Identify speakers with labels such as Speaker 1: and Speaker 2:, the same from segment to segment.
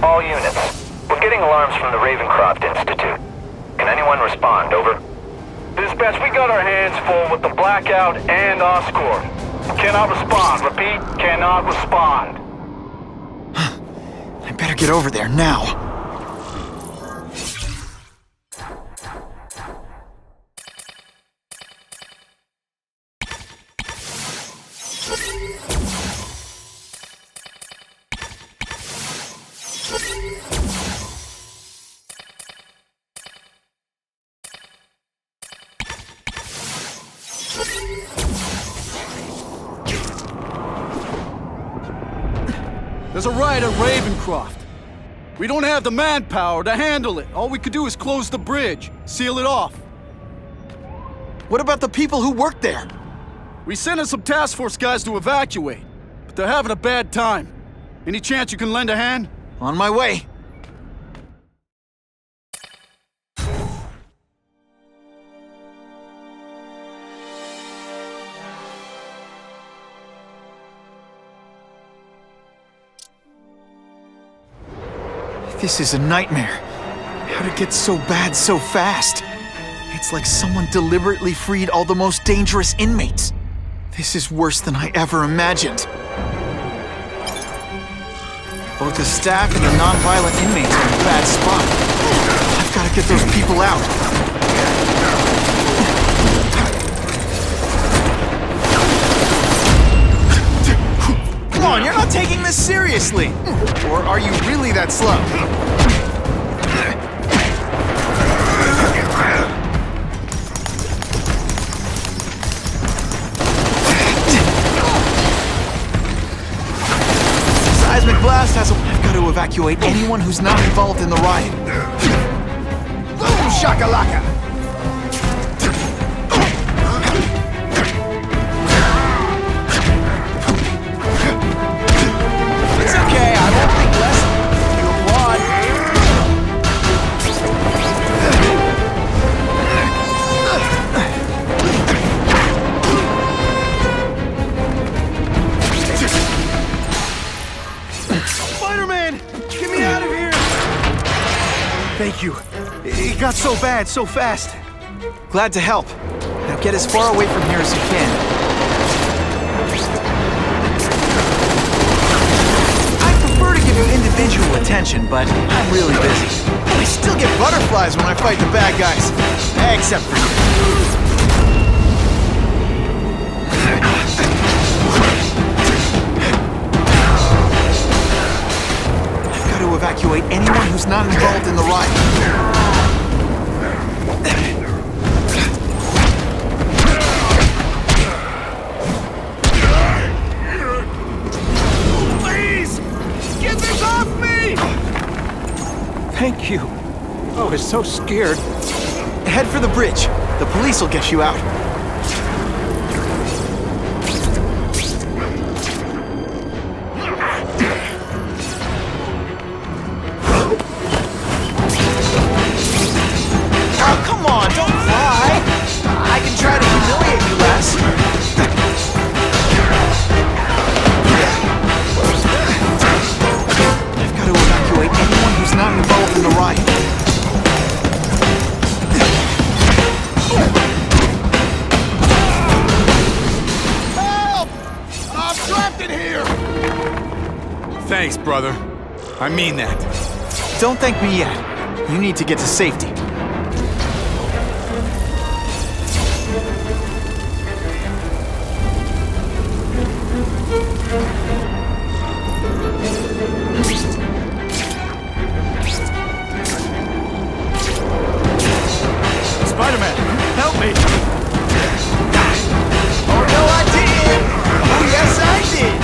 Speaker 1: All units. We're getting alarms from the Ravencroft Institute. Can anyone respond? Over.
Speaker 2: Dispatch, we got our hands full with the blackout and Oscorp. Cannot respond. Repeat, cannot respond.
Speaker 3: I better get over there now.
Speaker 4: There's a riot at Ravencroft. We don't have the manpower to handle it. All we could do is close the bridge, seal it off.
Speaker 3: What about the people who work there?
Speaker 4: We sent in some task force guys to evacuate, but they're having a bad time. Any chance you can lend a hand?
Speaker 3: On my way. This is a nightmare. How'd it get so bad so fast? It's like someone deliberately freed all the most dangerous inmates. This is worse than I ever imagined. Both the staff and the non-violent inmates are in a bad spot. I've got to get those people out. Come on, you're not taking this seriously! Or are you really that slow? Seismic blast has a... I've got to evacuate anyone who's not involved in the riot. Boom shakalaka! It's okay, I won't think less of you. Applaud.
Speaker 4: Spider-Man! Get me out of here! Thank you. It got so bad, so fast.
Speaker 3: Glad to help. Now get as far away from here as you can. I prefer to give you individual attention, but I'm really busy. I still get butterflies when I fight the bad guys. Except for you. I've got to evacuate anyone who's not involved in the riot.
Speaker 4: Thank you. I was so scared.
Speaker 3: Head for the bridge. The police will get you out. Oh, come on, don't cry. I can try to humiliate you less. I've got to evacuate anyone who's not involved in the riot.
Speaker 4: Help! I'm trapped in here!
Speaker 5: Thanks, brother. I mean that.
Speaker 3: Don't thank me yet. You need to get to safety.
Speaker 4: Spider-Man, help me!
Speaker 3: Oh, no, I did! Oh, yes, I did!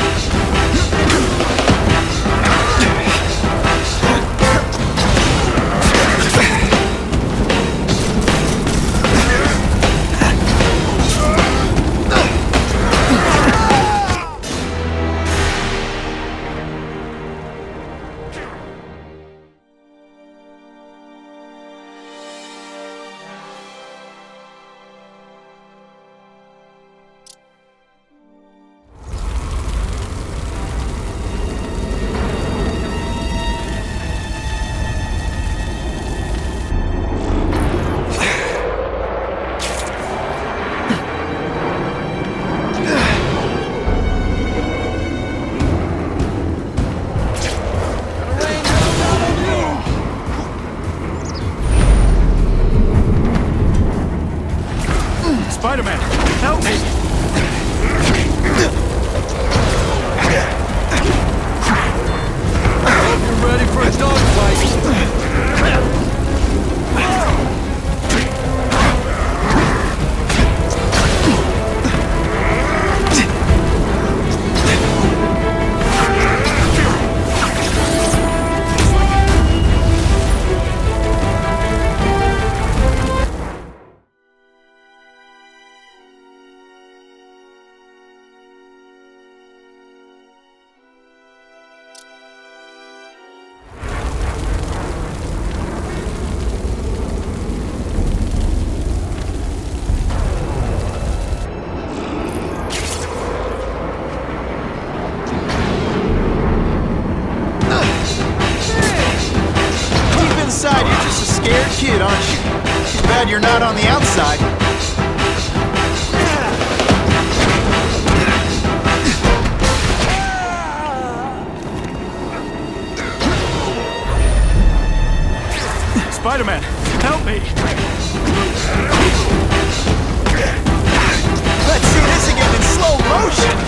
Speaker 3: glad you're not on the outside.
Speaker 4: Spider-Man, help me!
Speaker 3: Let's see this again in slow motion!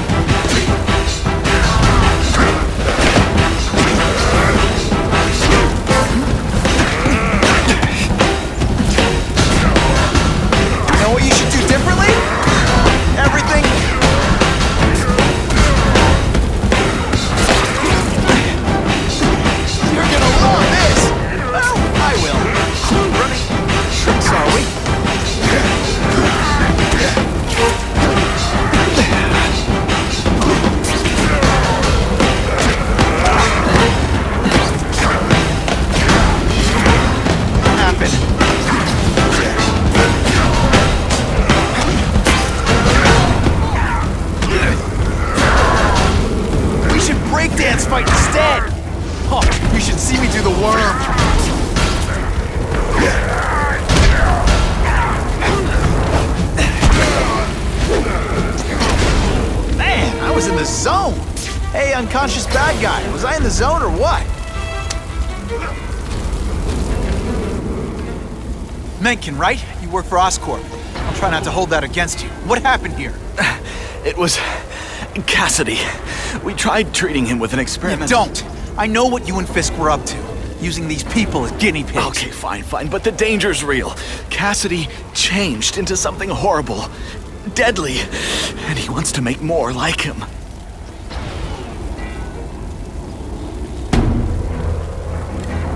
Speaker 3: You know what you should do differently? Everything... You're gonna love this! Well, I will. Running tricks, are we? What happened? We should breakdance fight instead! Oh, you should see me do the worm! Man, I was in the zone! Hey, unconscious bad guy, was I in the zone or what? Mencken, right? You work for Oscorp. I'll try not to hold that against you. What happened here?
Speaker 6: It was Cassidy. We tried treating him with an
Speaker 3: You
Speaker 6: experiment.
Speaker 3: don't! I know what you and Fisk were up to. Using these people as guinea pigs.
Speaker 6: Okay, fine, but the danger's real. Cassidy changed into something horrible, deadly, and he wants to make more like him.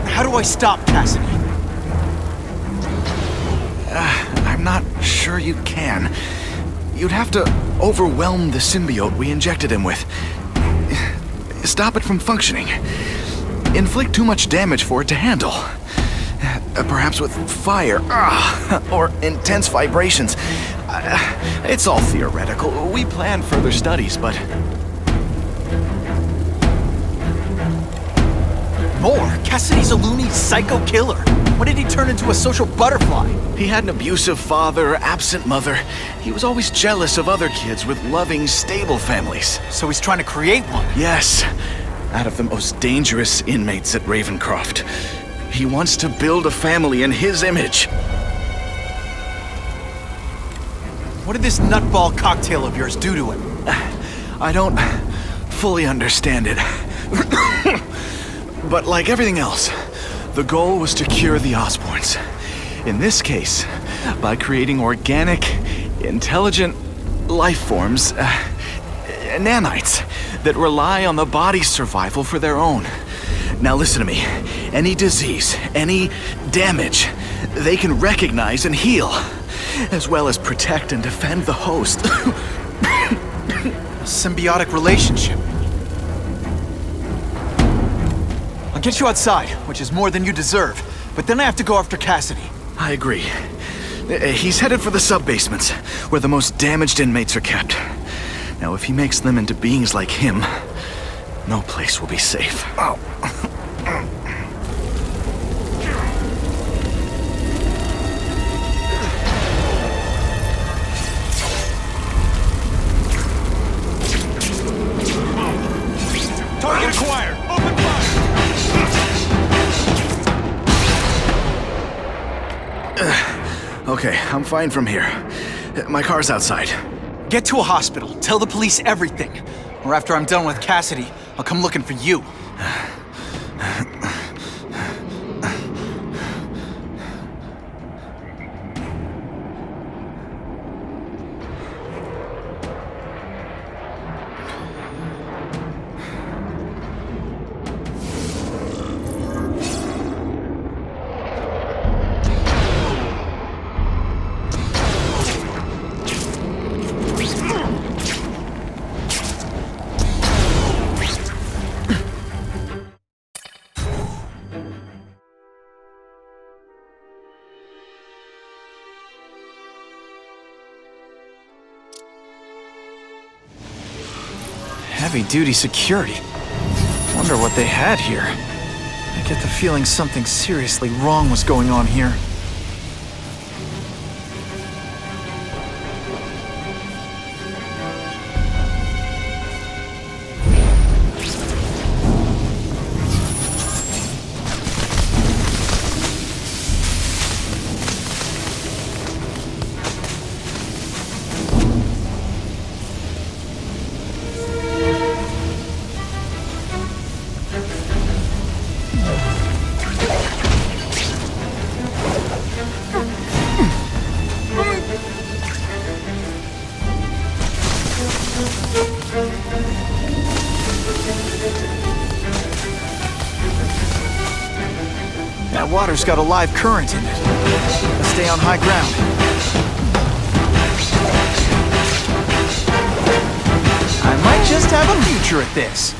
Speaker 3: How do I stop Cassidy?
Speaker 6: I'm not sure you can. You'd have to overwhelm the symbiote we injected him with. Stop it from functioning. Inflict too much damage for it to handle. Perhaps with fire, or intense vibrations. It's all theoretical. We plan further studies, but...
Speaker 3: More? Cassidy's a loony psycho killer. When did he turn into a social butterfly?
Speaker 6: He had an abusive father, absent mother. He was always jealous of other kids with loving, stable families.
Speaker 3: So he's trying to create one.
Speaker 6: Yes, out of the most dangerous inmates at Ravencroft. He wants to build a family in his image.
Speaker 3: What did this nutball cocktail of yours do to him?
Speaker 6: I don't fully understand it. But like everything else, the goal was to cure the Osborns. In this case, by creating organic, intelligent life forms, nanites, that rely on the body's survival for their own. Now listen to me. Any disease, any damage, they can recognize and heal, as well as protect and defend the host.
Speaker 3: A symbiotic relationship. I'll get you outside, which is more than you deserve. But then I have to go after Cassidy.
Speaker 6: I agree. He's headed for the sub-basements, where the most damaged inmates are kept. Now, if he makes them into beings like him, no place will be safe. Oh.
Speaker 4: Target acquired! Open fire!
Speaker 6: Okay, I'm fine from here. My car's outside.
Speaker 3: Get to a hospital. Tell the police everything. Or after I'm done with Cassidy, I'll come looking for you. Heavy-duty security. Wonder what they had here. I get the feeling something seriously wrong was going on here. That water's got a live current in it. Let's stay on high ground. I might just have a future at this.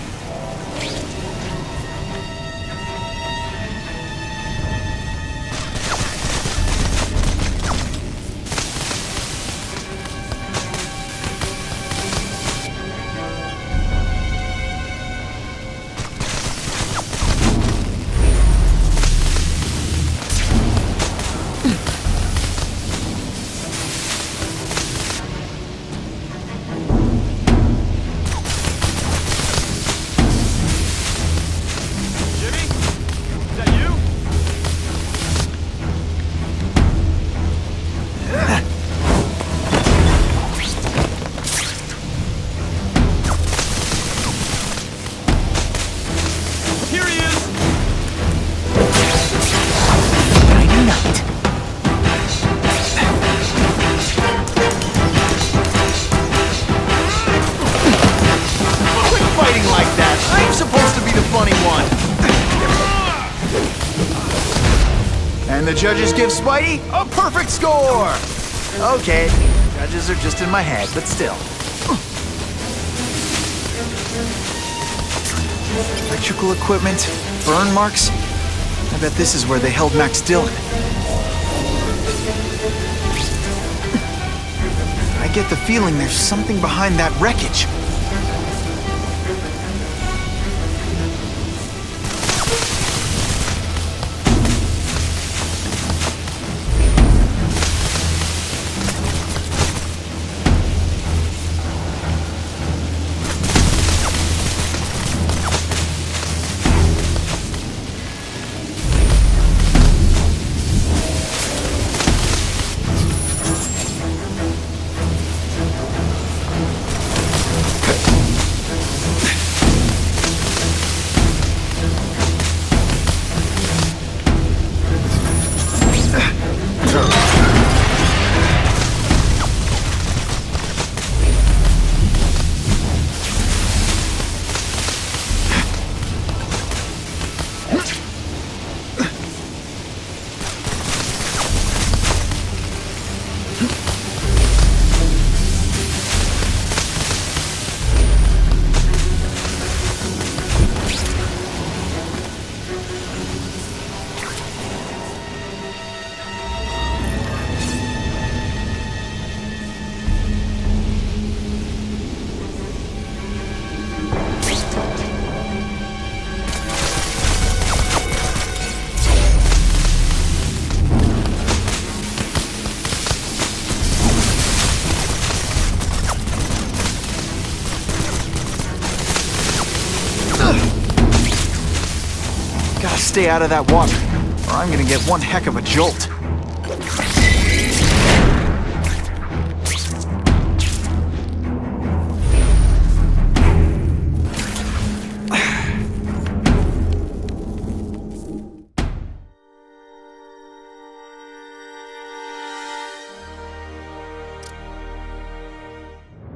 Speaker 3: And the judges give Spidey a perfect score! Okay, judges are just in my head, but still. Electrical equipment, burn marks. I bet this is where they held Max Dillon. I get the feeling there's something behind that wreckage. Gotta stay out of that water, or I'm gonna get one heck of a jolt.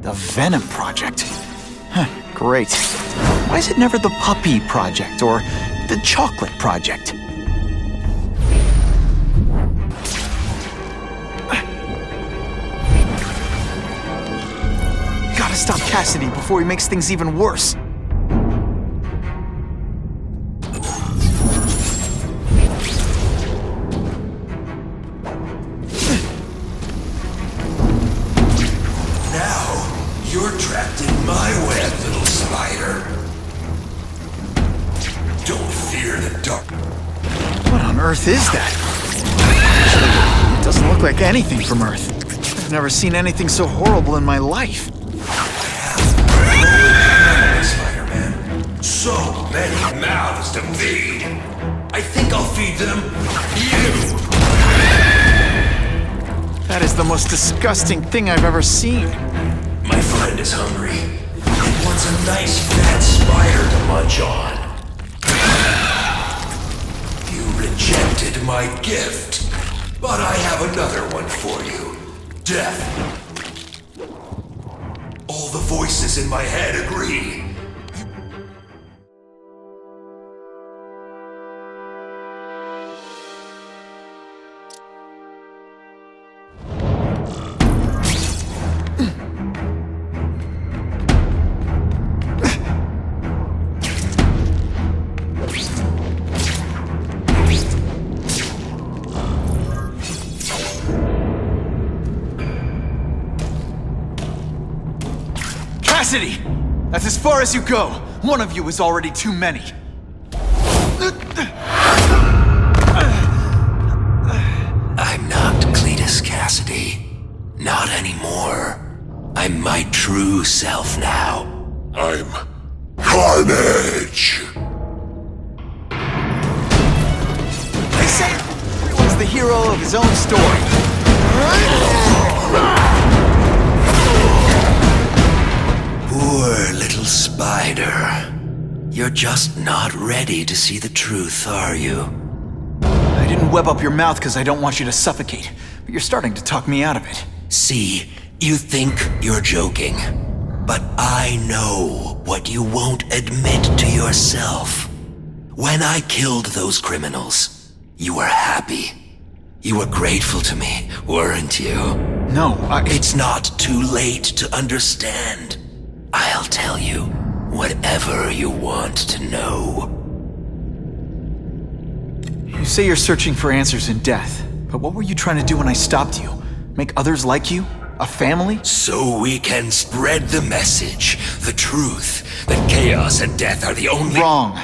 Speaker 3: The Venom Project. Huh, great. Why is it never the Puppy Project or the Chocolate Project? Gotta stop Cassidy before he makes things even worse.
Speaker 7: You're trapped in my web, little spider. Don't fear the dark.
Speaker 3: What on earth is that? Actually, it doesn't look like anything from Earth. I've never seen anything so horrible in my life.
Speaker 7: Spider-Man. So many mouths to feed. I think I'll feed them you.
Speaker 3: That is the most disgusting thing I've ever seen.
Speaker 7: My friend is hungry. He wants a nice fat spider to munch on. You rejected my gift, but I have another one for you. Death. All the voices in my head agree.
Speaker 3: city! That's as far as you go! One of you is already too many!
Speaker 7: I'm not Cletus Cassidy. Not anymore. I'm my true self now. I'm Carnage!
Speaker 3: They say everyone's the hero of his own story.
Speaker 7: Poor little spider. You're just not ready to see the truth, are you?
Speaker 3: I didn't web up your mouth because I don't want you to suffocate, but you're starting to talk me out of it.
Speaker 7: See, you think you're joking, but I know what you won't admit to yourself. When I killed those criminals, you were happy. You were grateful to me, weren't you?
Speaker 3: No,
Speaker 7: It's not too late to understand. I'll tell you whatever you want to know.
Speaker 3: You say you're searching for answers in death, but what were you trying to do when I stopped you? Make others like you? A family?
Speaker 7: So we can spread the message, the truth, that chaos and death are the only—
Speaker 3: Wrong.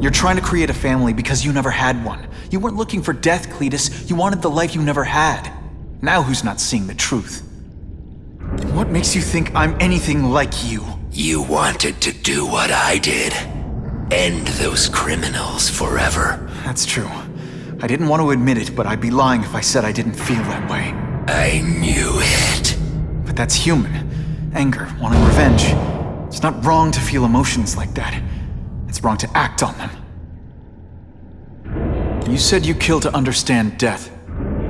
Speaker 3: You're trying to create a family because you never had one. You weren't looking for death, Cletus. You wanted the life you never had. Now who's not seeing the truth? What makes you think I'm anything like you?
Speaker 7: You wanted to do what I did. End those criminals forever.
Speaker 3: That's true. I didn't want to admit it, but I'd be lying if I said I didn't feel that way.
Speaker 7: I knew it.
Speaker 3: But that's human. Anger, wanting revenge. It's not wrong to feel emotions like that. It's wrong to act on them. You said you kill to understand death.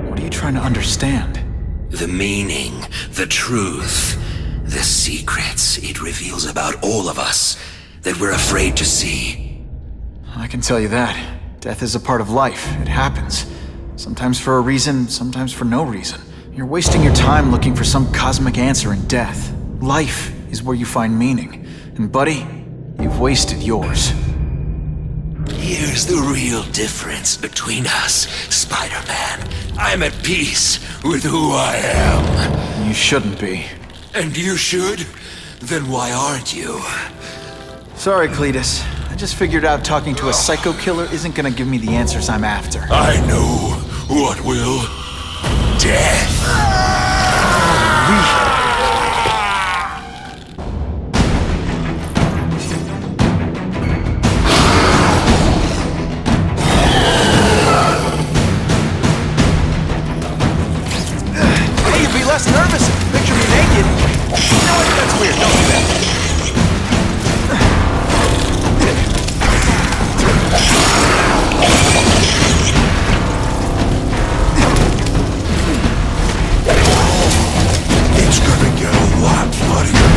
Speaker 3: What are you trying to understand?
Speaker 7: The meaning, the truth, the secrets it reveals about all of us that we're afraid to see.
Speaker 3: I can tell you that. Death is a part of life. It happens. Sometimes for a reason, sometimes for no reason. You're wasting your time looking for some cosmic answer in death. Life is where you find meaning. And buddy, you've wasted yours.
Speaker 7: Here's the real difference between us, Spider-Man. I'm at peace with who I am.
Speaker 3: You shouldn't be.
Speaker 7: And you should? Then why aren't you?
Speaker 3: Sorry, Cletus. I just figured out talking to a psycho killer isn't gonna give me the answers I'm after.
Speaker 7: I know what will. Death.
Speaker 3: Hey, you'd be less nervous if you picture me naked. You know what? That's weird. Don't do that.
Speaker 7: It's gonna get a lot funnier.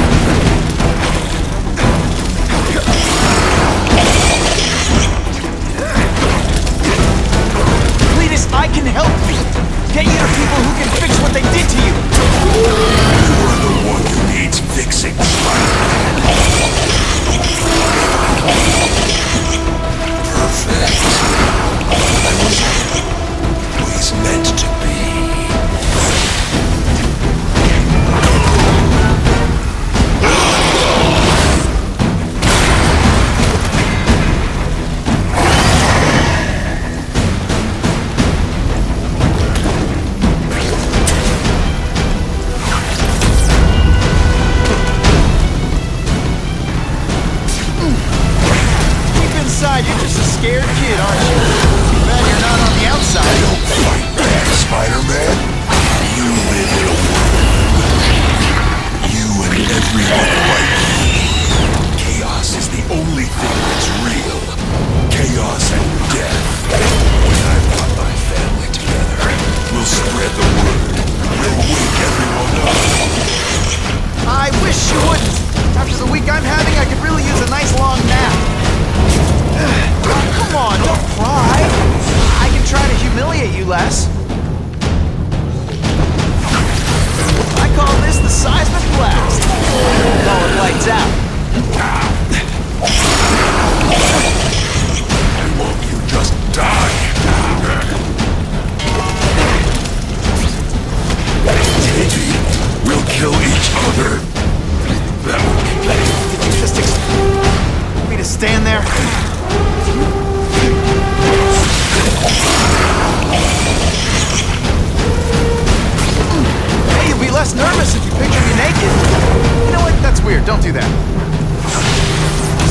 Speaker 3: Cletus, I can help you. Get you to people who can fix what they did to you.
Speaker 7: You're the one who needs fixing, Perfect. I was always meant to be.
Speaker 3: Deep inside, you're just a scared kid, aren't you? Too bad you're not on the outside.
Speaker 7: Don't fight back, Spider-Man. You live in a world. You and everyone like you. Chaos is the only thing that's real. Chaos and death. When I brought my family together, we'll spread the word. We'll wake everyone up.
Speaker 3: I wish you wouldn't. After the week I'm having, I could really use a nice long nap. Come on, don't cry. I can try to humiliate you less. I call this the seismic blast. Call it lights stand there? Hey, you'll be less nervous if you picture me naked. You know what? That's weird. Don't do that.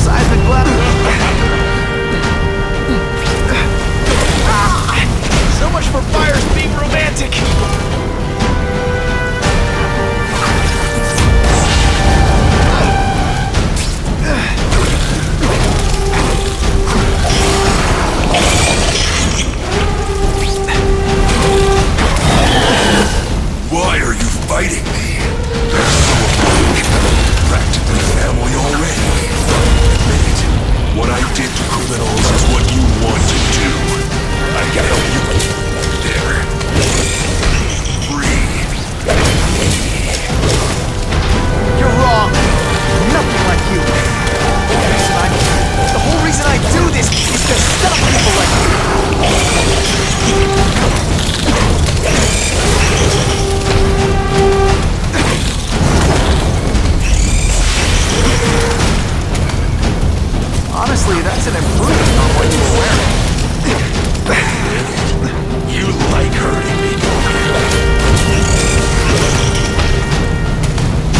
Speaker 3: Seismic blast. So much for fires being romantic.
Speaker 7: Why are you fighting me? That's so weak. Practically family already. Admit it. What I did to criminals is what you want to do. I can help you. There. Free.
Speaker 3: You're wrong. I'm nothing like you. The whole reason I do this is to stop people like you. Honestly, that's an improvement on what you were wearing.
Speaker 7: You like hurting me, don't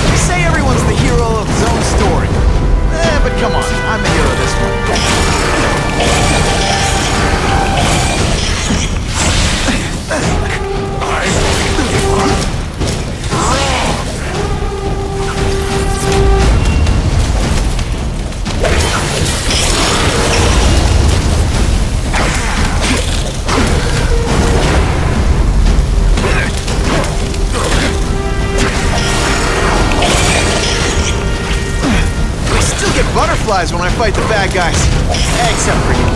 Speaker 3: You say everyone's the hero of his own story. But come on, I'm the hero of this one. Butterflies when I fight the bad guys. Except for you.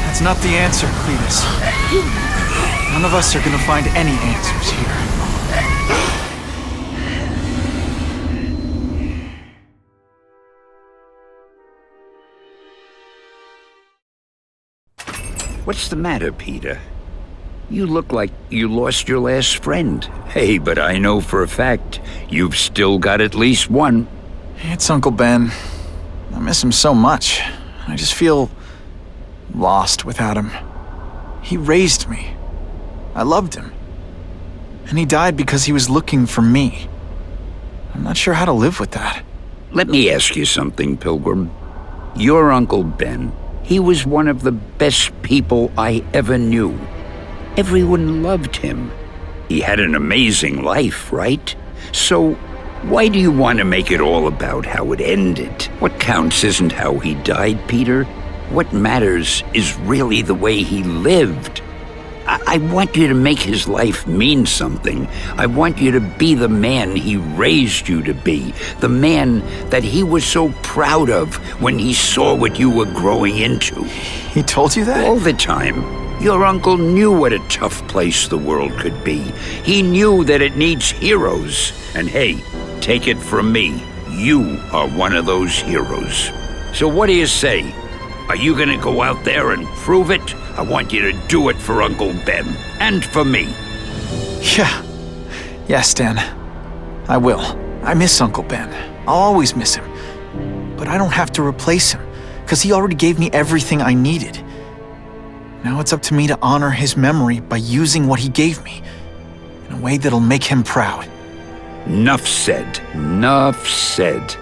Speaker 3: That's not the answer, Cletus. None of us are gonna find any answers here.
Speaker 8: What's the matter, Peter? You look like you lost your last friend. Hey, but I know for a fact you've still got at least one.
Speaker 3: It's Uncle Ben. I miss him so much. I just feel lost without him. He raised me. I loved him. And he died because he was looking for me. I'm not sure how to live with that.
Speaker 8: Let me ask you something, Pilgrim. Your Uncle Ben, he was one of the best people I ever knew. Everyone loved him. He had an amazing life, right? So, why do you want to make it all about how it ended? What counts isn't how he died, Peter. What matters is really the way he lived. I want you to make his life mean something. I want you to be the man he raised you to be. The man that he was so proud of when he saw what you were growing into.
Speaker 3: He told you that?
Speaker 8: All the time. Your uncle knew what a tough place the world could be. He knew that it needs heroes. And hey, take it from me, you are one of those heroes. So what do you say? Are you gonna go out there and prove it? I want you to do it for Uncle Ben, and for me.
Speaker 3: Yeah. Yes, Dan. I will. I miss Uncle Ben. I'll always miss him. But I don't have to replace him, because he already gave me everything I needed. Now it's up to me to honor his memory by using what he gave me, in a way that'll make him proud.
Speaker 8: Nuff said. Nuff said.